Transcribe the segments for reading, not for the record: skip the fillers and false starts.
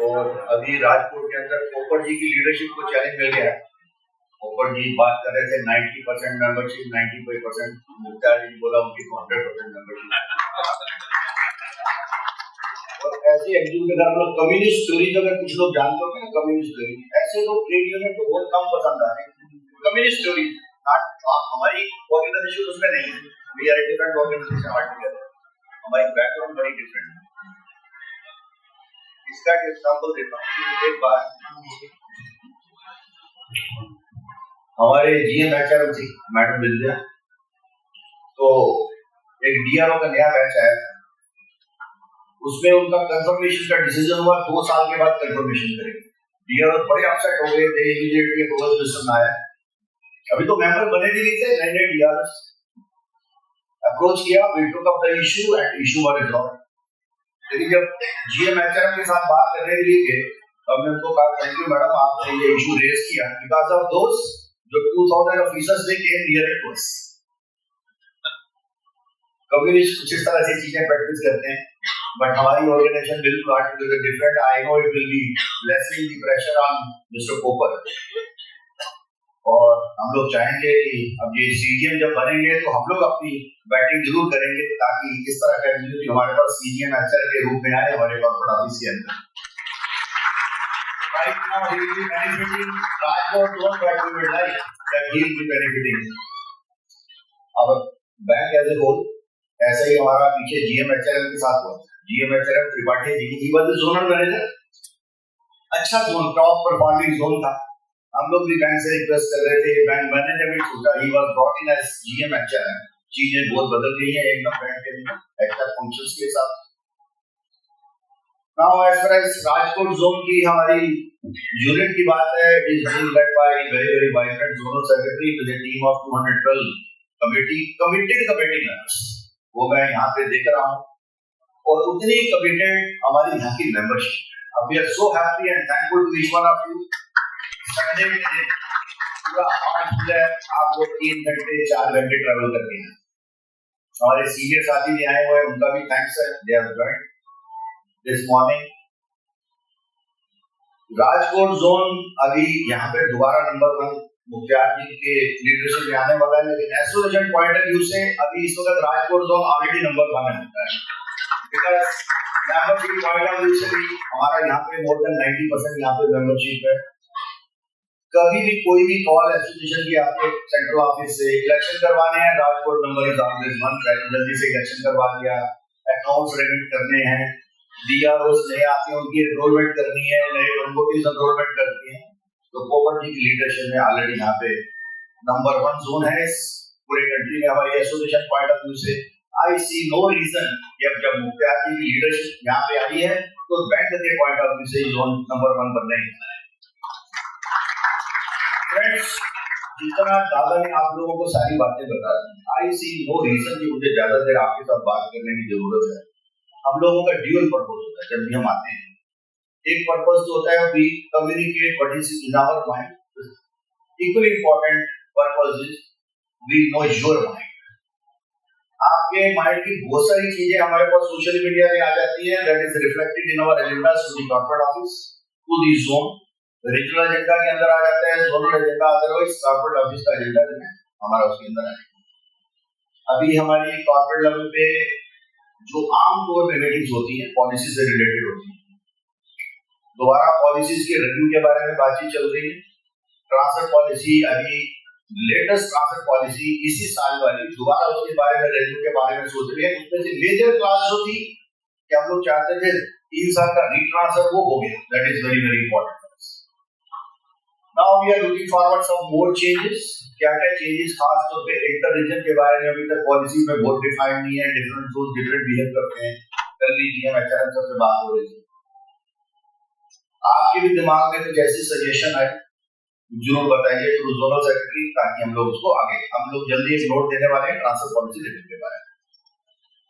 और अभी राजकोट के अंदर पोपट जी की लीडरशिप को चैलेंज मिल गया है। पोपट जी बात कर रहे थे 90% मेंबरशिप, 95%, मुख्तार जी बोला उनकी 100% मेंबरशिप। और ऐसे एग्जीक्यूटिव अगर हम लोग कम्युनिस्ट स्टोरीज अगर कुछ लोग जानते हो ना, कम्युनिस्ट स्टोरी ऐसे लोग ट्रेड यूनियन को बहुत कम पसंद आते हैं। कम्युनिस्ट स्टोरी हमारी ऑर्गेनाइजेशन उसमें नहीं है, we are different organisation altogether, हमारी बैकग्राउंड बड़ी डिफरेंट है। इसका एक एग्जांपल देता हूँ। एक बार हमारे जीएमएचआरएम थी मैडम विद्या, तो एक डीआरओ का नया बैच आया था, उसमें उनका कंफर्मेशन का डिसीजन हुआ 2 साल के बाद कंफर्मेशन करेंगे। डीआरओ बड़े अपसेट हो गए थे, इमीडिएटली प्रोपोजल मिशन आया, अभी तो मेंबर बने भी नहीं थे, नए डीआरओ अप्रोच किया, we took up the issue and issue was resolve. लेकिन जब जीएमएचआरएम के साथ बात करने के लिए गए, हमने उनको कहा थैंक यू मैडम, आपने ये इशू रेज किया बिकॉज़ ऑफ दोस जो 2000 officers they came here to us. Communist कुछ इस तरह से चीजें प्रैक्टिस करते हैं, बट हमारी ऑर्गेनाइजेशन बिल्कुल article different. I know it will be listening the pressure on mister पोपर, और हम लोग चाहेंगे कि अब ये सीजीएम जब बनेंगे तो हम लोग अपनी बैटिंग जरूर करेंगे, ताकि इस तरह का एग्जीक्यूटिव हमारे पास सीजीएम एचआर के रूप में आए हमारे कॉर्पोरेट ऑफिस के अंदर। Right now he will be benefiting Rajkot zone, but we would like that he will be benefiting our bank as a whole। ऐसे ही हमारा पीछे जीएमएचआरएम के साथ हुआ। जीएमएचआरएम Tripathi ji, he was the zonal manager, अच्छा जोन, टॉप परफॉर्मिंग जोन था। हम लोग भी बैंक से रिक्वेस्ट कर रहे थे, बैंक मैनेजमेंट होगा, he was brought in as GMHR. चीजें बहुत बदल गई हैं एकदम बैंक के एक्स्ट्रा फंक्शंस के साथ। Now as far as Rajkot zone की हमारी यूनिट की बात है, it is being led by very very vibrant zonal secretary with a team of 212 committed committee members, वो मैं यहाँ पे देख रहा हूँ, और उतनी कमिटेड हमारी यहाँ की membership. We are so happy and thankful to each one of you. Sunday के दिन पूरा हार्ट फुल है, आप लोग 3 घंटे 4 घंटे ट्रैवल करके हैं। हमारे सीनियर साथी भी आए हुए हैं, उनका भी थैंक्स है, they have joined this morning. Rajkot zone अभी यहाँ पे दोबारा नंबर 1 मुख्तार जी के लीडरशिप में आने वाला है, लेकिन एसोसिएशन पॉइंट ऑफ व्यू से अभी इस वक्त राजकोट जोन ऑलरेडी नंबर 1 है, because membership point of view से भी हमारा यहाँ पे मोर देन 90% यहाँ पे मेंबरशिप है। कभी भी कोई भी कॉल एसोसिएशन की आपके सेंट्रल ऑफिस से इलेक्शन करवाने हैं, राजकोट नंबर इज ऑलवेज 1, जल्दी से इलेक्शन करवा दिया, अकाउंट्स रेमिट करने हैं, डीआरओस नए आते हैं उनकी एनरोलमेंट करनी है, नए प्रमोटर्स एनरोलमेंट करती हैं, तो पोपट जी की लीडरशिप में ऑलरेडी यहाँ पे नंबर 1 जोन है इस पूरे कंट्री में हमारी एसोसिएशन पॉइंट ऑफ व्यू से। आई सी नो रीजन कि अब जब मुख्तार जी की लीडरशिप यहाँ पे आई है तो बैंक के पॉइंट ऑफ व्यू से जोन नंबर 1 बनने ही है। फ्रेंड्स, जितना दादा ने आप लोगों को सारी बातें बता दी, आई सी नो रीजन कि मुझे ज्यादा देर आपके साथ बात करने की जरूरत है। हम लोगों का ड्यूअल पर्पस होता है जब भी हम आते हैं। एक पर्पस तो होता है we communicate what is in our mind, equally important purpose is we know your mind. आपके माइंड की बहुत सारी चीजें हमारे पास सोशल मीडिया में आ जाती है, that is reflected in our agenda to the corporate office, to the zone. Regional agenda के अंदर आ जाता है, zonal agenda, otherwise corporate office का एजेंडा जो है हमारा उसके अंदर है। अभी हमारी कॉर्पोरेट लेवल पे जो आम तौर पे मीटिंग्स होती हैं पॉलिसी से रिलेटेड होती हैं, दोबारा पॉलिसीज के रिव्यू के बारे में बातचीत चल रही है। ट्रांसफर पॉलिसी, अभी लेटेस्ट ट्रांसफर पॉलिसी इसी साल वाली, दोबारा उसके बारे में रिव्यू के बारे में सोच रहे हैं। उसमें से मेजर क्लास जो थी कि हम लोग चाहते थे 3 साल का रीट्रांसफर, वो हो गया, that is very very important. Now we are looking forward some more changes। क्या-क्या changes, खास तौर पे इंटर रीजन के बारे में अभी तक पॉलिसी में बहुत डिफाइन नहीं है, डिफरेंट जोन डिफरेंट बिहेव करते हैं। कल भी जीएमएचआरएम सबसे बात हो रही थी, आपके भी दिमाग में कुछ ऐसी सजेशन है जरूर बताइए टू जोनल सेक्रेटरी, ताकि हम लोग उसको आगे, हम लोग जल्दी एक नोट देने वाले हैं ट्रांसफर पॉलिसी रिव्यू के बारे में।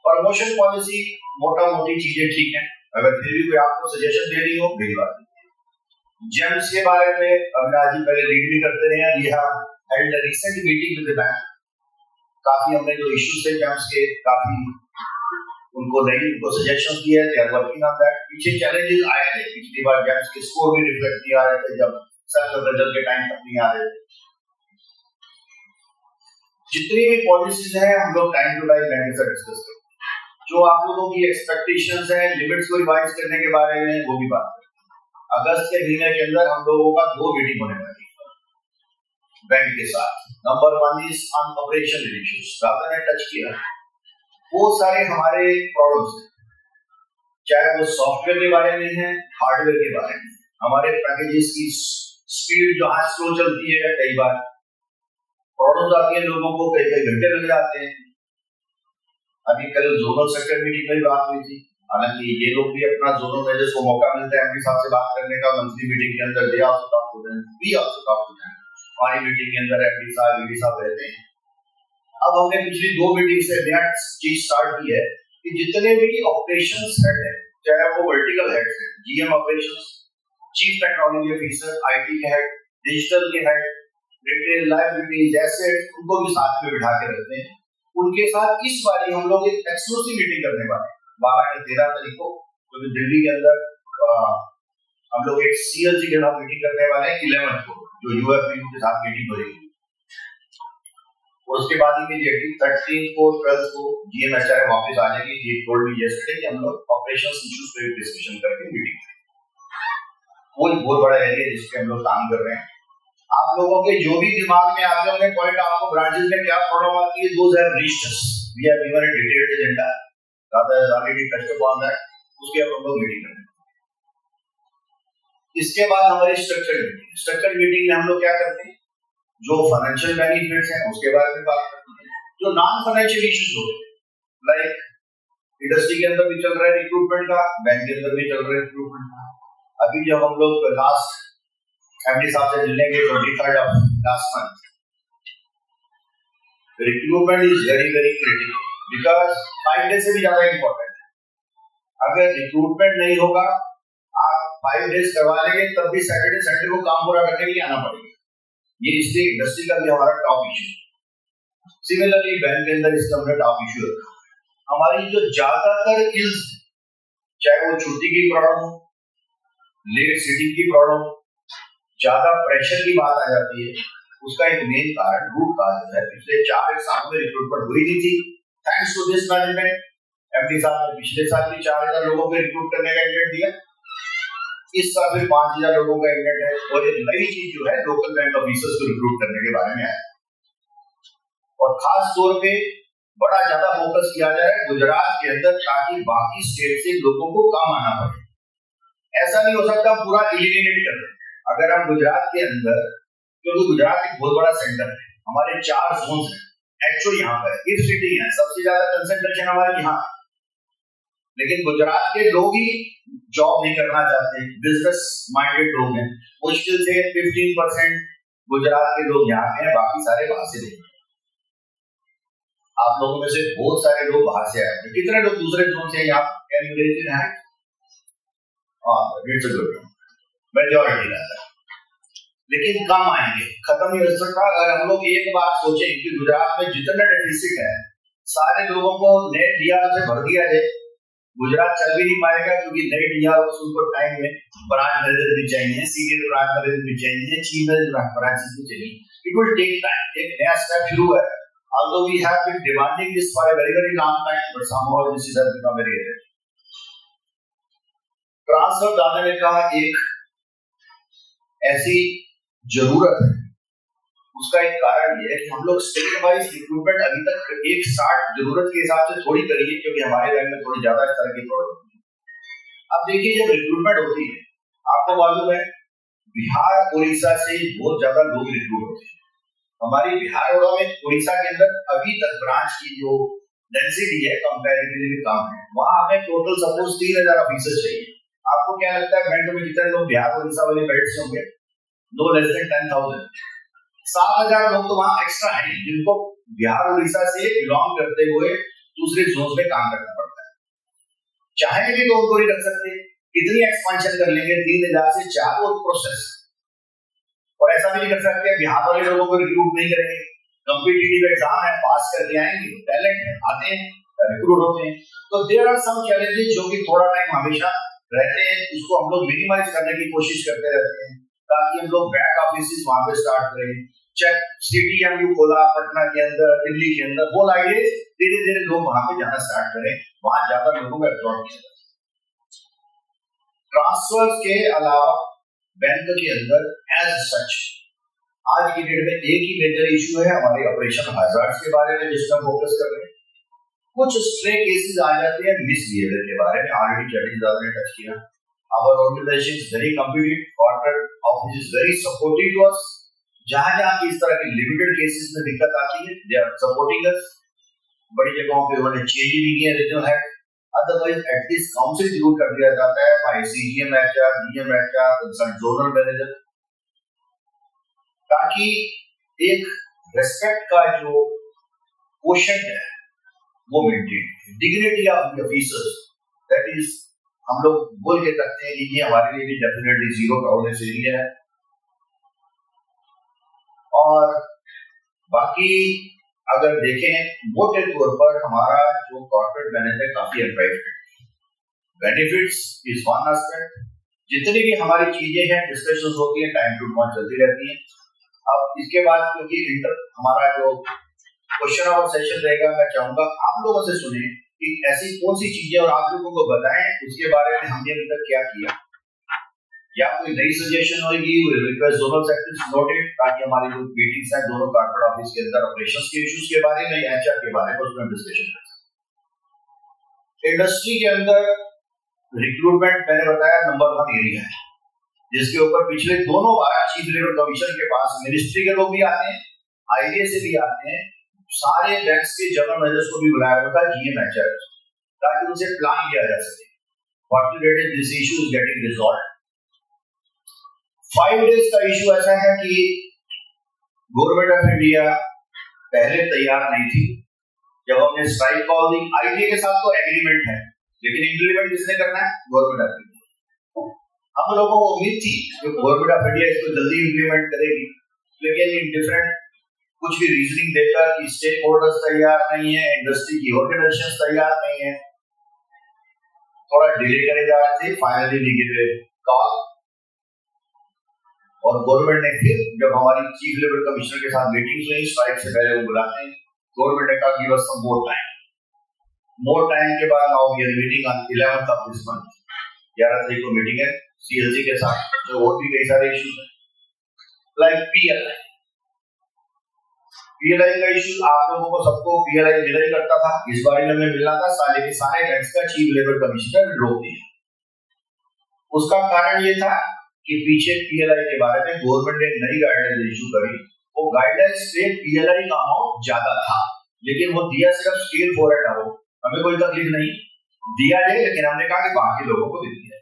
प्रमोशन पॉलिसी मोटा मोटी चीजें ठीक है, अगर फिर भी कोई आपको सजेशन दे रही हो भिजवा दीजिए। जेम्स के बारे में हमने आज ही पहले रीड भी करते रहे हैं, we have held a recent meeting with the bank. काफी हमने जो इश्यूज थे जेम्स के, काफी उनको सजेशन दिए, they are working on that. पीछे चैलेंजेस आए थे, पिछली बार जैम्स के स्कोर भी रिफ्लेक्ट नहीं आ रहे थे, जब सर रिजल्ट के टाइम तक नहीं आ रहे थे। जितनी भी पॉलिसीज हैं हम लोग टाइम टू टाइम बैंड से डिस्कस करते हैं। जो आप लोगों की एक्सपेक्टेशंस हैं लिमिट्स को रिवाइज करने के बारे में, वो भी बात करें। अगस्त के महीने के अंदर हम लोगों का 2 मीटिंग होने वाली है बैंक के साथ। Number 1 is on operation issues, दादा ने टच किया। वो सारे हमारे प्रॉब्लम्स हैं, चाहे वो सॉफ्टवेयर के बारे में है, हार्डवेयर के बारे में। हमारे पैकेजेस की स्पीड जो आज स्लो चलती है, कई बार प्रॉब्लम्स आती है लोगों को, कई कई घंटे लग जाते हैं। अभी कल जोनल सेक्टर मीटिंग में बात हुई थी, हालांकि ये लोग भी अपना जोनल मैनेजर्स को मौका मिलता है एमडी साहब से बात करने का मंथली मीटिंग के अंदर, they also talk to them, we also talk to them. हमारी मीटिंग के अंदर एमडी साहब वीडी साहब रहते हैं। अब हमने पिछली 2 मीटिंग से नया चीज स्टार्ट की है कि जितने भी ऑपरेशंस हेड हैं, चाहे वो वर्टिकल हेड है, GM operations, chief technology officer, IT के हेड, डिजिटल के हेड, रिटेल, लाइबिलिटीज, एसेट, उनको भी साथ में बिठा के रखते हैं। उनके साथ इस बार हम लोग एक एक्सक्लूसिव मीटिंग करने वाले हैं 12 या 13 तारीख को, क्योंकि दिल्ली के अंदर हम लोग एक सीएलसी के साथ मीटिंग करने वाले हैं 11 को, जो यूएफपीयू के साथ मीटिंग हो रही है। और उसके बाद इमीडिएटली 13 को 12 को जीएमएचआर वापस आ जाएगी। ये टोल्ड मी यस्टरडे कि हम लोग ऑपरेशंस इश्यूज पे डिस्कशन करके मीटिंग करेंगे। वो एक बहुत बड़ा एरिया जिसपे हम लोग काम कर रहे हैं। आप लोगों के जो भी दिमाग में आते होंगे पॉइंट, आपको ब्रांचेस में क्या प्रॉब्लम आती है, those have reached us, we have given a detailed agenda, दादा has already touched upon that, उसके अब हम लोग मीटिंग करेंगे। इसके बाद हमारी स्ट्रक्चर्ड मीटिंग में हम लोग क्या करते हैं, जो फाइनेंशियल बेनिफिट्स हैं उसके बारे में बात करते हैं, जो नॉन फाइनेंशियल इश्यूज होते हैं, लाइक इंडस्ट्री के अंदर भी चल रहा है रिक्रूटमेंट का, बैंक के अंदर भी चल रहा है रिक्रूटमेंट का। अभी जब हम लोग लास्ट एमडी साहब से मिलेंगे 23rd of last month, recruitment is very very critical because 5 days से भी ज्यादा इंपॉर्टेंट है। अगर रिक्रूटमेंट नहीं होगा, आप 5 डेज करवा लेंगे तब भी सैटरडे संडे को काम पूरा करने के लिए आना पड़ेगा। ये इसलिए इंडस्ट्री का भी हमारा टॉप इश्यू। सिमिलरली बैंक के अंदर इसका हमने टॉप इश्यू रखा। हमारी जो ज्यादातर किल्स, चाहे वो छुट्टी की प्रॉब्लम हो, लेट सिटिंग की प्रॉब्लम, ज्यादा प्रेशर की बात आ जाती है, उसका एक मेन कारण, रूट काज है। पिछले 4 साल में रिक्रूटमेंट हुई नहीं थी, thanks to this management. MD साहब ने पिछले साल भी 4000 लोगों को रिक्रूट करने का इंडेंट दिया, इस साल फिर 5000 लोगों का इंडेंट है। और एक नई चीज जो है लोकल बैंक ऑफिसर्स को रिक्रूट करने के बारे में है, और खास तौर पे बड़ा ज्यादा फोकस किया जा रहा है गुजरात के अंदर, ताकि बाकी स्टेट से लोगों को कम आना पड़े। ऐसा नहीं हो सकता पूरा एलिमिनेट कर दें। अगर हम गुजरात के अंदर, क्योंकि गुजरात एक बहुत बड़ा सेंटर है, हमारे 4 जोन हैं, एचओ यहाँ पर, इफ सिटी है, सबसे ज्यादा कंसंट्रेशन हमारे यहाँ, लेकिन गुजरात के लोग ही जॉब नहीं करना चाहते, बिजनेस माइंडेड लोग हैं। मुश्किल से 15% गुजरात के लोग यहाँ पे हैं, बाकी सारे बाहर से नहीं। आप लोगों में से बहुत सारे लोग बाहर से आए हैं, कितने लोग दूसरे जोन से यहाँ can you raise your hand? It's a good majority रहता है, लेकिन कम आएंगे, खत्म नहीं हो सकता। अगर हम लोग एक बात सोचें कि गुजरात में जितना डेफिसिट है, सारे लोगों को नए डीआर से भर दिया जाए, गुजरात चल भी नहीं पाएगा, क्योंकि नए डीआर उनको टाइम में ब्रांच मैनेजर भी चाहिए, सीनियर ब्रांच मैनेजर भी चाहिए, चीफ मैनेजर ब्रांचेस भी चाहिए। It will take time. एक नया स्टेप शुरू है, although we have been demanding this for a very long time, but somehow this has become very rare. Transfer दादा ने कहा एक ऐसी जरूरत है, उसका एक कारण ये है कि हम लोग स्टेट वाइज रिक्रूटमेंट अभी तक एक साथ जरूरत के हिसाब से थोड़ी करिए, क्योंकि हमारे बैंक में थोड़ी ज्यादा इस तरह की प्रॉब्लम है। अब देखिए, जब रिक्रूटमेंट होती है, आपको मालूम है बिहार उड़ीसा से बहुत ज्यादा लोग रिक्रूट होते हैं। हमारी बिहार में उड़ीसा के अंदर अभी तक ब्रांच की जो डेंसिटी है कंपैरेटिवली कम है। वहां हमें टोटल सपोज 3000 ऑफिसर चाहिए। आपको क्या लगता है बैंक में कितने लोग बिहार उड़ीसा वाले बेल्ट से होंगे? No less than 10,000। 7,000 लोग तो वहां एक्स्ट्रा हैं, जिनको बिहार उड़ीसा से बिलोंग करते हुए दूसरे जोन में काम करना पड़ता है। चाहे भी तो उनको नहीं रख सकते, कितनी एक्सपेंशन कर लेंगे, 3,000 से 4 और प्रोसेस। और ऐसा भी नहीं कर सकते बिहार वाले लोगों को रिक्रूट नहीं करेंगे, कॉम्पिटिटिव एग्जाम है, पास करके आएंगे, टैलेंट है, आते हैं, रिक्रूट होते हैं। तो देयर आर सम चैलेंजेस जो कि थोड़ा टाइम हमेशा रहते हैं, उसको हम लोग मिनिमाइज करने की कोशिश करते रहते हैं ताकि हम लोग बैक ऑफिस वहां पे स्टार्ट करें। चेक CTMU खोला पटना के अंदर, दिल्ली के अंदर, वो आइडिया धीरे धीरे लोग वहां पे जाना स्टार्ट करें, वहां ज्यादा लोगों को एब्जॉर्ब किया जाए। ट्रांसफर के अलावा बैंक के अंदर एज सच आज की डेट में एक ही मेजर इशू है हमारे ऑपरेशन हैजार्ड्स के बारे में जिसका फोकस कर रहे हैं। कुछ स्ट्रे केसेस आ जाते हैं मिसबिहेवियर के बारे में, ऑलरेडी चैलेंज ने टच किया। Our organisation is very competitive, corporate office is very supportive to us. जहां इस तरह की लिमिटेड केसेस में दिक्कत आती है, दे आर सपोर्टिंग अस। बड़ी जगहों पे उन्होंने चेंज भी किया regional head, otherwise at least council जरूर कर दिया जाता है by CGM HR, DM HR, concern zonal manager, ताकि एक रेस्पेक्ट का जो क्वोशंट है वो maintain, dignity of the officers, that is हम लोग बोल के रखते हैं कि ये हमारे लिए भी डेफिनेटली जीरो टॉलरेंस एरिया है। और बाकी अगर देखें मोटे तौर पर हमारा जो कॉर्पोरेट मैनेजर काफी attractive, benefits is one aspect, जितनी भी हमारी चीजें हैं डिस्कशंस होती हैं टाइम टू टाइम चलती रहती हैं। अब इसके बाद क्योंकि हमारा जो क्वेश्चन आवर सेशन रहेगा, मैं चाहूंगा आप लोगों से सुने कि ऐसी कौन सी चीजें और आप लोगों को बताएं उसके बारे में हमने अभी तक क्या किया, या कोई नई सजेशन होगी, रिक्वेस्ट जोनल सेक्रेटरी नोटेड, ताकि हमारी जो मीटिंग्स हैं दोनों कॉर्पोरेट ऑफिस के अंदर ऑपरेशंस के इश्यूज के बारे में या HR के बारे में उसमें डिस्कशन करें। इंडस्ट्री के अंदर रिक्रूटमेंट मैंने बताया नंबर 1 एरिया है, जिसके ऊपर पिछले दोनों बार चीफ लेबर कमीशन के पास मिनिस्ट्री के लोग भी आते हैं, IDA से भी आते हैं, सारे बैंक्स के जनरल मैनेजर्स को भी बुलाया होता है, GM HR, ताकि उनसे प्लान किया जा सके what is this issue is getting resolved. 5 days का इशू ऐसा है कि गवर्नमेंट ऑफ इंडिया पहले तैयार नहीं थी। जब हमने स्ट्राइक कॉल दी, IDA के साथ तो एग्रीमेंट है, लेकिन इंप्लीमेंट किसने करना है? Government of India. हम लोगों को उम्मीद थी कि गवर्नमेंट ऑफ इंडिया इसको जल्दी इंप्लीमेंट करेगी, लेकिन इन डिफरेंट कुछ भी रीजनिंग देकर कि स्टेक होल्डर्स तैयार नहीं है, इंडस्ट्री की ऑर्गेनाइजेशंस तैयार नहीं है, थोड़ा डिले करे जा रहे थे। Finally we give a call और गवर्नमेंट ने फिर जब हमारी चीफ लेबर कमिश्नर के साथ मीटिंग हुई, स्ट्राइक से पहले वो बुलाते हैं, गवर्नमेंट ने कहा गिव अस सम मोर टाइम के बाद now we are meeting on 11th of this month, 11 तारीख को मीटिंग है CLC के साथ। तो और भी कई सारे इश्यूज हैं लाइक PLI का इशू, आप लोगों को सबको PLI मिला ही करता था, इस बार में हमें मिलना था, सारे के सारे बैंक्स का चीफ लेबर कमिश्नर रोक दिया। उसका कारण ये था कि पीछे PLI के बारे में गवर्नमेंट ने नई गाइडलाइंस इशू करी, वो गाइडलाइंस पे PLI का अमाउंट ज्यादा था, लेकिन वो दिया सिर्फ स्टेट फॉरवर्ड हो, हमें कोई तकलीफ नहीं, दिया जाए, लेकिन हमने कहा कि बाकी लोगों को दे दिया।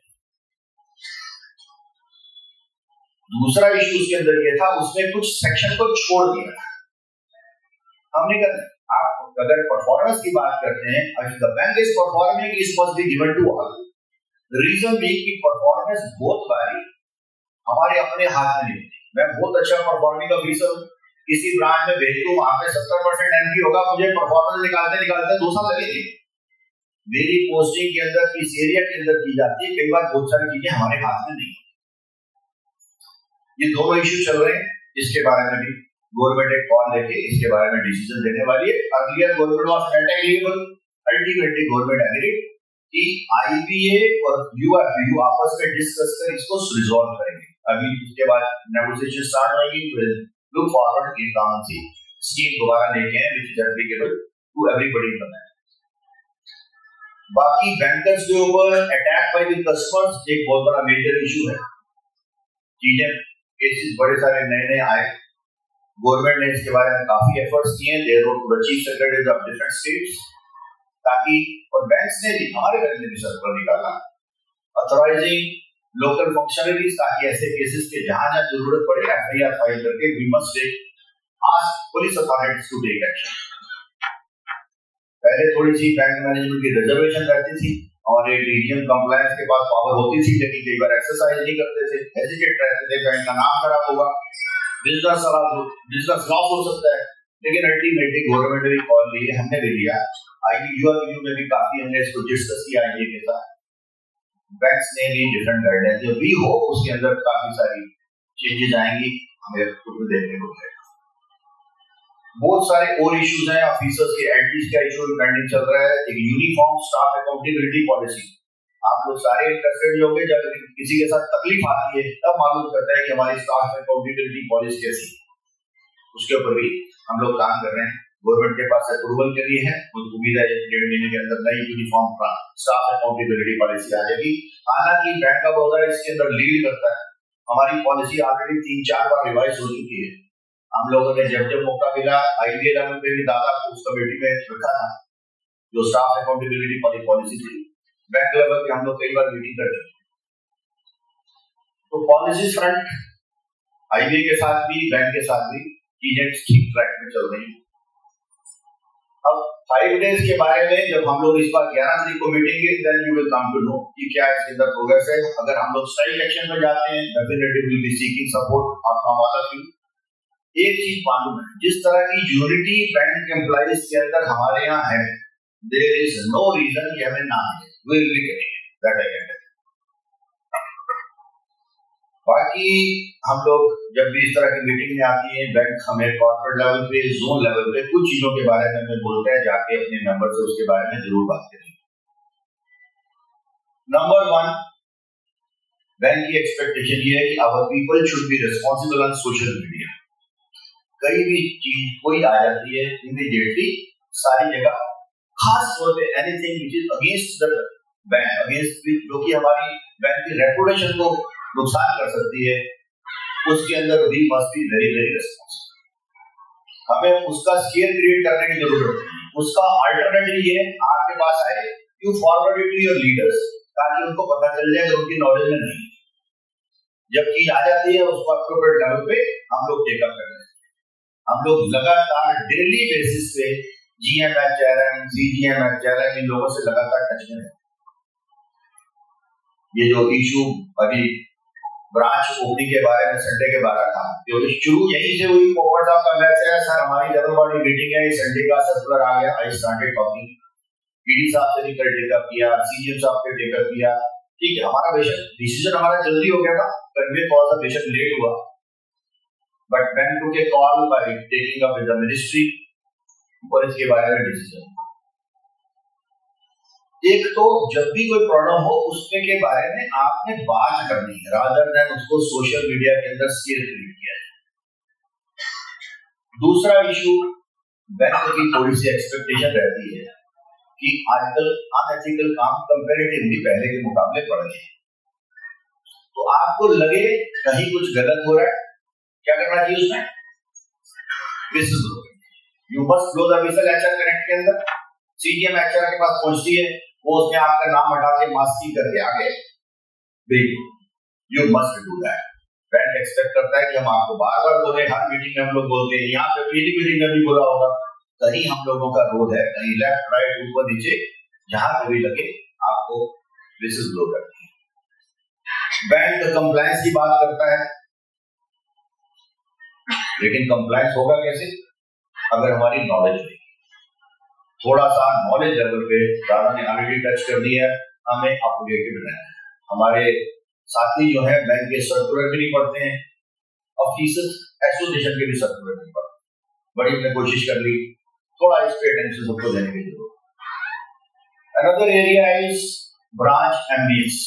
दूसरा इशू उसके अंदर ये था, उसने कुछ सेक्शन को छोड़ दिया था। हमने कहा आप अगर परफॉर्मेंस की बात करते हैं, if the bank is performing, it must be given to all. Region भी कि परफॉर्मेंस बहुत बारी हमारे अपने हाथ में नहीं होती। मैं बहुत अच्छा परफॉर्मिंग ऑफिसर हूँ, किसी ब्रांच में भेज दूं, वहां पे 70% एमपी होगा, मुझे परफॉर्मेंस निकालते 2 साल लगेंगे। मेरी पोस्टिंग के अंदर किस एरिया के अंदर की जाती है, कई बार बहुत सारी चीजें हमारे हाथ में नहीं। ये दोनों इश्यू चल रहे हैं, इसके बारे में भी गवर्नमेंट एक कॉल लेके इसके बारे में डिसीजन देने वाली है। अर्लियर गवर्नमेंट वाज एंटेगेबल, अल्टीमेटली गवर्नमेंट एग्रीड कि IBA और UFU आपस में डिस्कस कर इसको रिजॉल्व करेंगे। अभी इसके बाद नेगोशिएशन स्टार्ट होंगी, विल लुक फॉरवर्ड कि काम सी स्कीम दोबारा लेके हैं which is applicable to everybody in the bank. बाकी बैंकर्स के ऊपर अटैक बाय द कस्टमर्स एक बहुत बड़ा मेजर इशू है। चीजें केसेस बड़े सारे नए आए, गवर्नमेंट ने इसके बारे में काफी एफर्ट्स किए, they wrote to the chief secretaries of different states, ताकि और बैंक्स ने भी हमारे घर में भी सर्कुलर निकाला ऑथराइजिंग लोकल फंक्शनरीज, ताकि ऐसे केसेस के जहां जरूरत पड़े FIR फाइल करके we must ask police authorities to take action. पहले थोड़ी सी बैंक मैनेजमेंट की रिजर्वेशन रहती थी और एक DGM कंप्लायंस के पास पावर होती थी, लेकिन कई बार एक्सरसाइज नहीं करते थे, हेजिटेट रहते थे, बैंक का नाम खराब होगा, बिजनेस लॉस हो सकता है। लेकिन अल्टीमेटली गवर्नमेंट ने भी कॉल ली, हमने भी लिया IBU में भी काफी हमने इसको डिस्कस किया आईबीए के साथ। बैंक्स ने भी डिफरेंट गाइडलाइंस, वी होप उसके अंदर काफी सारी चेंजेस आएंगी, हमें खुद को देखने को मिलेगा। बहुत सारे और इश्यूज हैं, ऑफिसर्स के एलटीज का इशू पेंडिंग चल रहा है, एक यूनिफॉर्म स्टाफ अकाउंटेबिलिटी पॉलिसी। आप लोग सारे इंटरेस्टेड होंगे, जब किसी के साथ तकलीफ आती है तब मालूम करता है कि हमारी स्टाफ अकाउंटेबिलिटी पॉलिसी कैसी है, उसके ऊपर भी हम लोग काम कर रहे हैं। गवर्नमेंट के पास अप्रूवल के लिए है, मुझे उम्मीद है 1.5 महीने के अंदर नई यूनिफॉर्म स्टाफ अकाउंटेबिलिटी पॉलिसी आ जाएगी। हालांकि बैंक का बड़ौदा इसके अंदर लीड करता है, हमारी पॉलिसी ऑलरेडी 3-4 बार रिवाइज हो चुकी है। हम लोगों ने जब जब मौका मिला आईबीए लेवल पे भी दादा को उस कमेटी में रखा था, जो स्टाफ अकाउंटेबिलिटी पॉलिसी थी। बैंक लेवल पे हम लोग कई बार मीटिंग कर चुके। तो पॉलिसी फ्रंट आईबीए के साथ भी बैंक के साथ भी चीजें ठीक ट्रैक में चल रही हैं। अब 5 डेज के बारे में जब हम लोग इस बार 11 तारीख को मीटिंग है, then you will come to know कि क्या इसके अंदर प्रोग्रेस है। अगर हम लोग स्टाइल एक्शन में जाते हैं, definitely will be seeking support from all of you. एक चीज मालूम है, जिस तरह की यूनिटी बैंक एम्प्लॉइज के अंदर हमारे यहाँ है, देयर इज नो रीजन कि हमें ना मिले, will be getting that I can tell. बाकी हम लोग जब भी इस तरह की मीटिंग में आती है, बैंक हमें कॉर्पोरेट लेवल पे, जोन लेवल पे कुछ चीजों के बारे में हमें बोलते हैं, जाके अपने मेंबर से उसके बारे में जरूर बात करेंगे। नंबर 1, बैंक की एक्सपेक्टेशन ये है कि our people should be responsible on social media. कई भी चीज कोई आ जाती है इमीडिएटली सारी जगह, खास तौर pay anything which is against the bank, against जो कि हमारी बैंक की रेपुटेशन को नुकसान कर सकती है, उसके अंदर we must be very very responsible. हमें उसका स्केल क्रिएट करने की जरूरत है। उसका अल्टरनेटिव ये आपके पास आए, you forward it to your leaders, ताकि उनको पता चल जाए कि उनकी नॉलेज में नहीं। जब चीज आ जाती है उसको अप्रोप्रिएट लेवल पे हम लोग टेकअप करते हैं। हम लोग लगातार डेली बेसिस पे GMHRM, CGMHRM इन लोगों से लगातार टच में है। ये जो इशू अभी ब्रांच ओपनिंग के बारे में संडे के बारे था, क्योंकि शुरू यहीं से हुई। पोपट साहब का मैसेज है, सर हमारी जनरल बॉडी मीटिंग है, संडे का सर्कुलर आ गया, आई स्टार्टेड टॉकिंग। पीडी साहब से भी कल टेकअप किया, सीएम साहब से टेकअप किया। ठीक है, हमारा डिसीजन हमारा जल्दी हो गया था, कन्वे थोड़ा सा बेशक लेट हुआ, बट बैंक टू के call by taking up with the ministry और इसके बारे में डिसीजन। एक तो जब भी कोई प्रॉब्लम हो उसके के बारे में आपने बात करनी है, रादर देन उसको सोशल मीडिया के अंदर शेयर क्रिएट किया है। दूसरा इशू, बैंक की थोड़ी सी एक्सपेक्टेशन रहती है कि आजकल अनएथिकल काम कंपैरेटिवली पहले के मुकाबले बढ़ गए। तो आपको लगे कहीं कुछ गलत हो रहा है, क्या करना चाहिए उसमें? Whistle blow. You must blow the whistle. HR connect के अंदर सीजीएम एचआर के पास पहुंचती है, वो उसने आपका नाम हटा के मास्किंग करके आगे भेज। You must do that. Bank expect करता है कि हम आपको बार बार बोले, हर मीटिंग में हम लोग बोलते हैं, यहाँ पे पहली मीटिंग में भी बोला होगा। कहीं हम लोगों का रोल है, कहीं लेफ्ट राइट ऊपर नीचे जहां पे भी लगे आपको विसल ब्लो करनी है। बैंक कंप्लायंस की बात करता है, लेकिन कंप्लायंस होगा कैसे? अगर हमारी नॉलेज है, थोड़ा सा नॉलेज लेवल पे दादा ने ऑलरेडी टच कर दिया है, हमें अपडेटेड रहना है। हमारे साथी जो है बैंक के सर्कुलर भी नहीं पढ़ते हैं, ऑफिसर्स एसोसिएशन के भी सर्कुलर नहीं पढ़ते, बड़ी हमने कोशिश कर ली, थोड़ा इस पे अटेंशन सबको देने की जरूरत। Another area is branch ambience.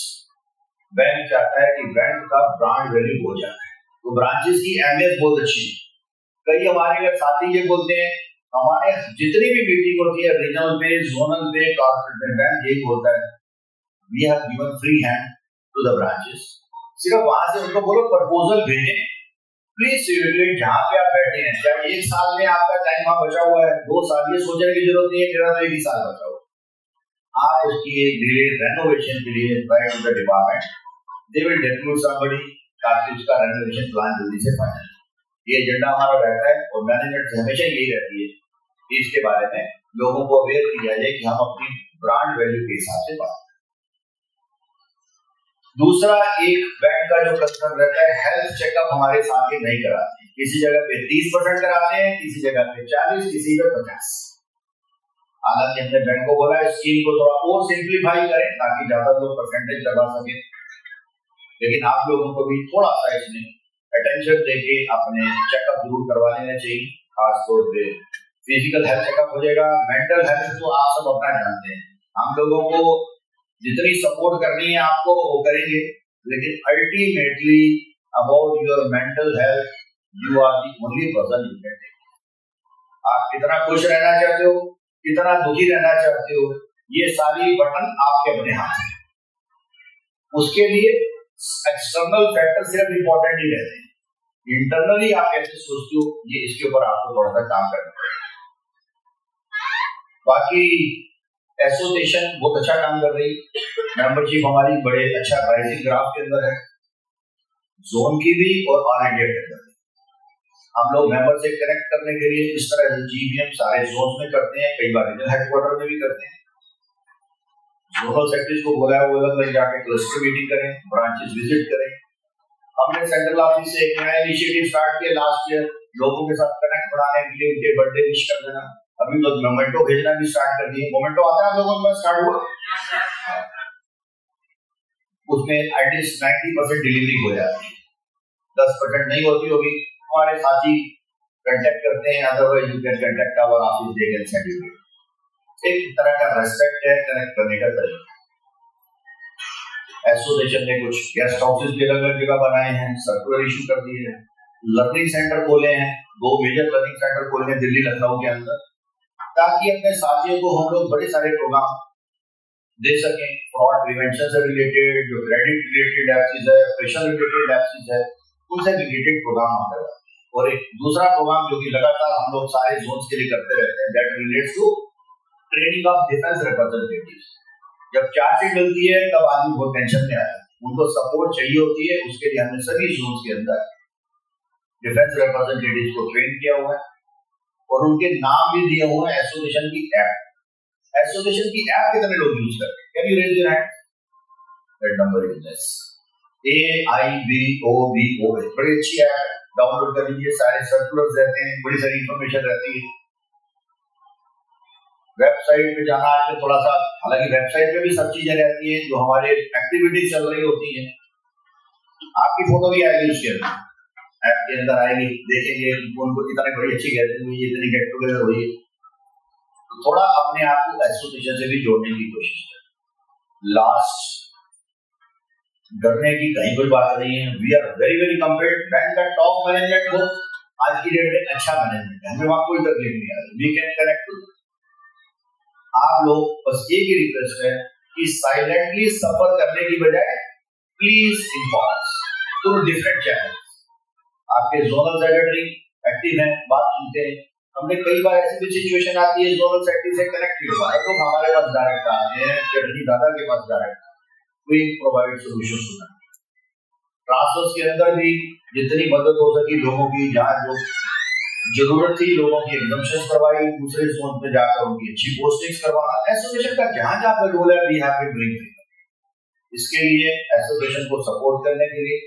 Bank चाहता है कि बैंक का ब्रांड वैल्यू हो जाए, तो ब्रांचेस की एम्बियंस बहुत अच्छी है। कई हमारे साथी ये बोलते हैं, हमारे जितनी भी मीटिंग होती है रीजनल पे, जोनल पे, कॉर्पोरेट में, बैंक यही बोलता है, we have given free hand to the branches. सिर्फ वहां से उनको बोलो प्रपोजल भेजें, प्लीज सिर्कुलेट जहां पे आप बैठे हैं। चाहे 1 साल में आपका टाइम वहां बचा हुआ है, 2 साल, ये सोचने की जरूरत नहीं है मेरा तो 1 ही साल बचा हुआ। आप उसकी एक डिले रेनोवेशन के लिए write to the department, they will depute somebody, ताकि उसका रेनोवेशन प्लान जल्दी से फाइनल। ये एजेंडा हमारा रहता है और मैनेजमेंट से हमेशा यही रहती है कि इसके बारे में लोगों को अवेयर किया जाए कि हम अपनी ब्रांड वैल्यू के हिसाब से बात। दूसरा, एक बैंक का जो कंसर्न रहता है, हेल्थ चेकअप हमारे साथी नहीं कराते हैं। किसी जगह पे 30% कराते हैं, किसी जगह पे 40, किसी पे 50। हालांकि हमने बैंक को बोला है स्कीम को थोड़ा और सिंप्लीफाई करें ताकि ज्यादा लोग परसेंटेज करवा सके, लेकिन आप लोगों को भी थोड़ा सा इसमें अटेंशन देके अपने चेकअप जरूर करवा लेना चाहिए। खासतौर पे फिजिकल हेल्थ चेकअप हो जाएगा, मेंटल हेल्थ तो आप सब अपना जानते हैं, हम लोगों को जितनी सपोर्ट करनी है आपको वो करेंगे, लेकिन ultimately about your mental health you are the only person you can take. आप कितना खुश रहना चाहते हो, कितना दुखी रहना चाहते हो, ये सारी बटन आपके अपने हाथ में। उसके लिए एक्सटर्नल फैक्टर सिर्फ इंपॉर्टेंट ही रहते हैं, इंटरनली आप कैसे सोचते हो ये इसके ऊपर आपको थोड़ा सा काम करना पड़ेगा। बाकी एसोसिएशन बहुत अच्छा काम कर रही है, मेंबरशिप हमारी बड़े अच्छा राइजिंग ग्राफ के अंदर है, जोन की भी और ऑल इंडिया के अंदर। हम लोग मेंबर से कनेक्ट करने के लिए इस तरह से जीबीएम सारे जोन में करते हैं, कई बार रीजनल हेडक्वार्टर में भी करते हैं। जोनल सेक्रेटरीज को बोला है वो अलग जाके क्लस्टर मीटिंग करें, ब्रांचेस विजिट करें। हमने सेंट्रल ऑफिस से एक नया इनिशिएटिव स्टार्ट किया लास्ट ईयर, लोगों के साथ कनेक्ट बढ़ाने के लिए, उनके बर्थडे विश कर देना। अभी तो मोमेंटो भेजना भी स्टार्ट कर दिए। मोमेंटो आता है आप लोगों के पास, स्टार्ट हुआ, उसमें एटलीस्ट 90% डिलीवरी हो जाती है, 10% नहीं होती होगी, हमारे साथी कांटेक्ट करते हैं, otherwise you can contact our office, they can send you. एक तरह का रेस्पेक्ट है कनेक्ट करने का तरीका। एसोसिएशन ने कुछ गेस्ट हाउसेस भी अलग अलग जगह बनाए हैं, सर्कुलर इशू कर दिए हैं, लर्निंग सेंटर खोले हैं, 2 मेजर लर्निंग सेंटर खोले हैं दिल्ली लखनऊ के अंदर, ताकि अपने साथियों को हम लोग बड़े सारे प्रोग्राम दे सकें, फ्रॉड प्रिवेंशन से रिलेटेड, जो क्रेडिट रिलेटेड एप्स है, ऑपरेशन रिलेटेड एप्स है, उनसे रिलेटेड प्रोग्राम हम कर रहे हैं। और एक दूसरा प्रोग्राम जो कि लगातार हम लोग सारे जोन्स के लिए करते रहते हैं, that relates to training of defence representatives. जब चार्जशीट मिलती है तब आदमी बहुत टेंशन में आता है, उनको सपोर्ट चाहिए होती है, उसके लिए हमने सभी जोन्स के अंदर डिफेंस रिप्रेजेंटेटिव्स को ट्रेन किया हुआ है और उनके नाम भी दिए हुए हैं एसोसिएशन की ऐप। एसोसिएशन की ऐप कितने लोग यूज करते हैं? Can you raise your hand? That number is less. AIBOBO बड़ी अच्छी ऐप है, डाउनलोड कर लीजिए, सारे सर्कुलर्स रहते हैं, बड़ी सारी इंफॉर्मेशन रहती है। वेबसाइट पे जाना है थोड़ा सा, हालांकि वेबसाइट पे भी सब चीजें रहती हैं जो हमारे एक्टिविटीज चल रही होती हैं, आपकी फोटो भी आएगी उसके अंदर, ऐप के अंदर आएगी, देखेंगे उनको इतनी बड़ी अच्छी गैदरिंग हुई है, इतनी गेट टुगेदर हुई है, तो थोड़ा अपने आप को एसोसिएशन से भी जोड़ने की कोशिश करें। लास्ट डरने की कहीं कोई बात नहीं है, we are very very compared. Bank का टॉप मैनेजमेंट हो आज की डेट में अच्छा मैनेजमेंट है, हमें वहां कोई तकलीफ नहीं आ रही, वी कैन कनेक्ट टू। आप लोग बस एक ही रिक्वेस्ट है कि साइलेंटली सफर करने की बजाय please inform through different channel. आपके जोनल सेक्रेटरी एक्टिव हैं, बात सुनते हैं, हमने कई बार ऐसी भी सिचुएशन आती है जोनल सेक्रेटरी से कनेक्ट नहीं हुआ है तो हमारे पास डायरेक्ट आते हैं, सेक्रेटरी दादा के पास डायरेक्ट वी प्रोवाइड सॉल्यूशन सुना। ट्रांसफर्स के अंदर भी जितनी मदद हो सकी लोगों की, जहाँ जो जरूरत थी लोगों की एग्जम्पशंस करवाई, दूसरे जोन में जाकर उनकी अच्छी पोस्टिंग्स करवाना, एसोसिएशन का जहां जहां पे रोल है वी हैव बीन डूइंग। इसके लिए एसोसिएशन को सपोर्ट करने के लिए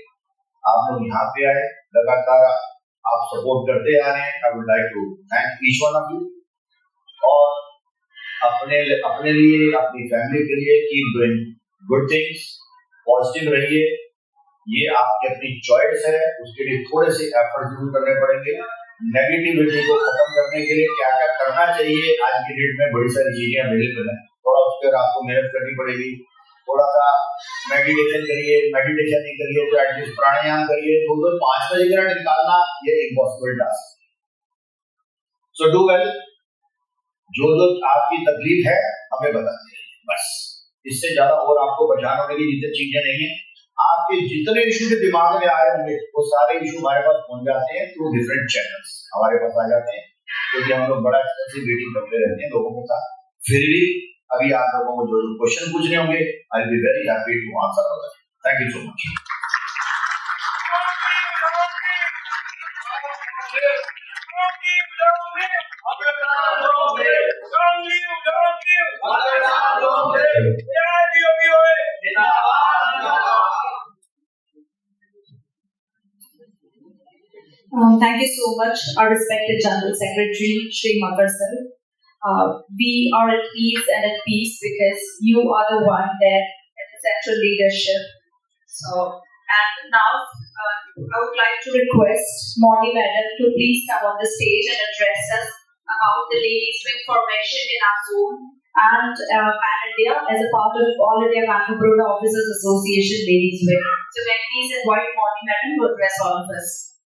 आप लोग यहाँ पे आए, लगातार आप सपोर्ट करते आ रहे हैं। I would like to thank each one of you, और अपने लिए, अपनी फैमिली के लिए keep doing good things, positive रहिए। ये आपकी अपनी चॉइस है, उसके लिए थोड़े से एफर्ट जरूर करने पड़ेंगे। नेगेटिविटी को खत्म करने के लिए क्या क्या करना चाहिए, आज की डेट में बड़ी सारी चीजें अवेलेबल है, थोड़ा उस पर आपको मेहनत करनी पड़ेगी। थोड़ा सा मेडिटेशन करिए, मेडिटेशन नहीं करिए तो एटलीस्ट प्राणायाम करिए, 2-5 बजे निकालना ये impossible task. So do well, जो आपकी तकलीफ है हमें बताते हैं, बस इससे ज्यादा और आपको परेशान होने की जितनी चीजें नहीं है। आपके जितने इशू के दिमाग में आए होंगे वो सारे इशू हमारे पास पहुंच जाते हैं थ्रू डिफरेंट चैनल्स, हमारे पास आ जाते हैं, क्योंकि हम लोग बड़ा एक्सटेंसिव मीटिंग करते रहते हैं लोगों के साथ। फिर भी अभी आप लोगों को जो क्वेश्चन पूछने होंगे I will be very happy to answer all. Thank you so much. Thank you so much, our respected General Secretary, Shri Makar sir. we are at ease and at peace because you are the one there at the central leadership. So, and now I would like to request Molly Madam to please come on the stage and address us about the Ladies Wing formation in our zone and Pan India as a part of All India Bank of Baroda Officers Association Ladies Wing. So, can I please invite Molly Madam to address all of us?